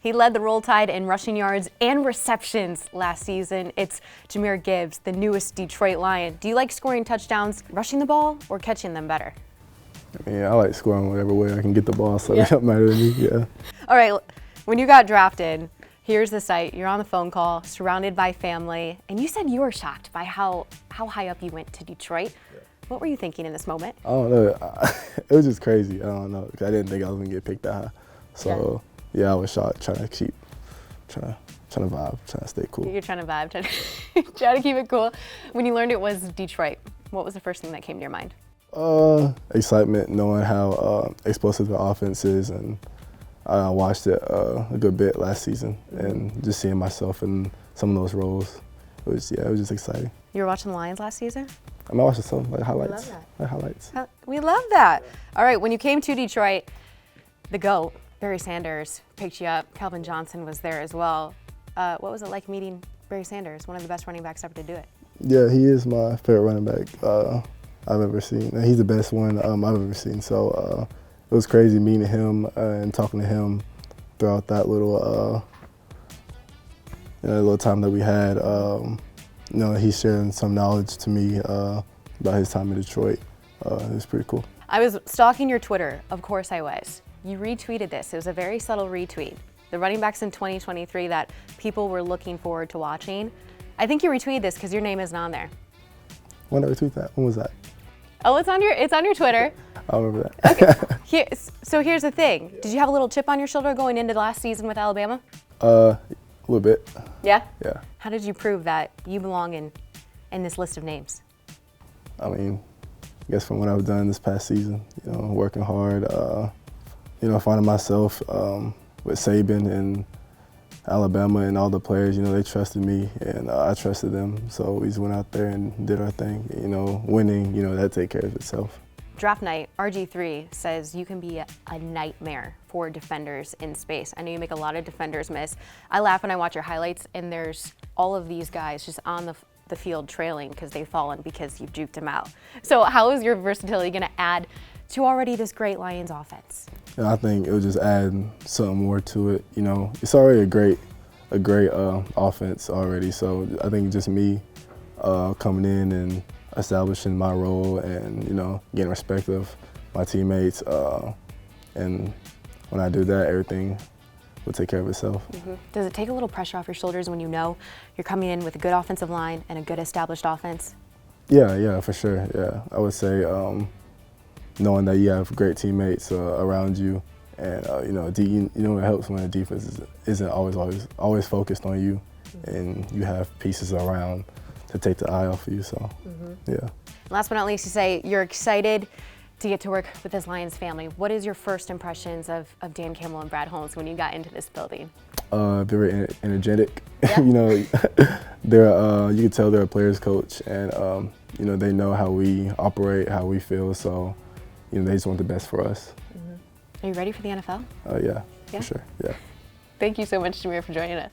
He led the Roll Tide in rushing yards and receptions last season. It's Jahmyr Gibbs, the newest Detroit Lion. Do you like scoring touchdowns, rushing the ball, or catching them better? Yeah, I like scoring whatever way I can get the ball, so it doesn't matter to me, yeah. All right, when you got drafted, here's the site. You're on the phone call, surrounded by family, and you said you were shocked by how high up you went to Detroit. Yeah. What were you thinking in this moment? I don't know. It was just crazy. I don't know, 'cause I didn't think I was gonna get picked that high. So yeah, I was shocked, trying to vibe, trying to stay cool. You're trying to vibe, trying to keep it cool. When you learned it was Detroit, what was the first thing that came to your mind? Excitement, knowing how explosive the offense is, and I watched it a good bit last season, and just seeing myself in some of those roles, it was just exciting. You were watching the Lions last season? I'm watching some highlights. We love that. Highlights. We love that. All right, when you came to Detroit, the GOAT, Barry Sanders, picked you up. Calvin Johnson was there as well. What was it like meeting Barry Sanders, one of the best running backs ever to do it? Yeah, he is my favorite running back I've ever seen. He's the best one I've ever seen. So it was crazy meeting him and talking to him throughout that little little time that we had. He's sharing some knowledge to me about his time in Detroit. It was pretty cool. I was stalking your Twitter. Of course I was. You retweeted this. It was a very subtle retweet. The running backs in 2023 that people were looking forward to watching. I think you retweeted this because your name isn't on there. When did I retweet that? When was that? Oh, it's on your Twitter. I remember that. Okay. So here's the thing. Did you have a little chip on your shoulder going into the last season with Alabama? A little bit. Yeah? Yeah. How did you prove that you belong in this list of names? I mean, I guess from what I've done this past season, working hard, finding myself with Saban and Alabama and all the players, they trusted me and I trusted them. So we just went out there and did our thing. Winning, that take care of itself. Draft night, RG3 says you can be a nightmare for defenders in space. I know you make a lot of defenders miss. I laugh when I watch your highlights and there's all of these guys just on the field trailing because they've fallen because you've juked them out. So how is your versatility going to add to already this great Lions offense? I think it would just add something more to it. It's already a great offense already. So I think just me coming in and establishing my role and getting respect of my teammates, and when I do that, everything will take care of itself. Mm-hmm. Does it take a little pressure off your shoulders when you're coming in with a good offensive line and a good established offense? Yeah, for sure. Yeah, I would say knowing that you have great teammates around you, and it helps when the defense isn't always focused on you, and you have pieces around to take the eye off of you. So yeah. Last but not least, you say you're excited to get to work with this Lions family. What is your first impressions of Dan Campbell and Brad Holmes when you got into this building? Very energetic. Yeah. They're you can tell they're a players coach, and they know how we operate, how we feel. So they just want the best for us. Are you ready for the NFL? Yeah, for sure. Yeah. Thank you so much, Jahmyr, for joining us.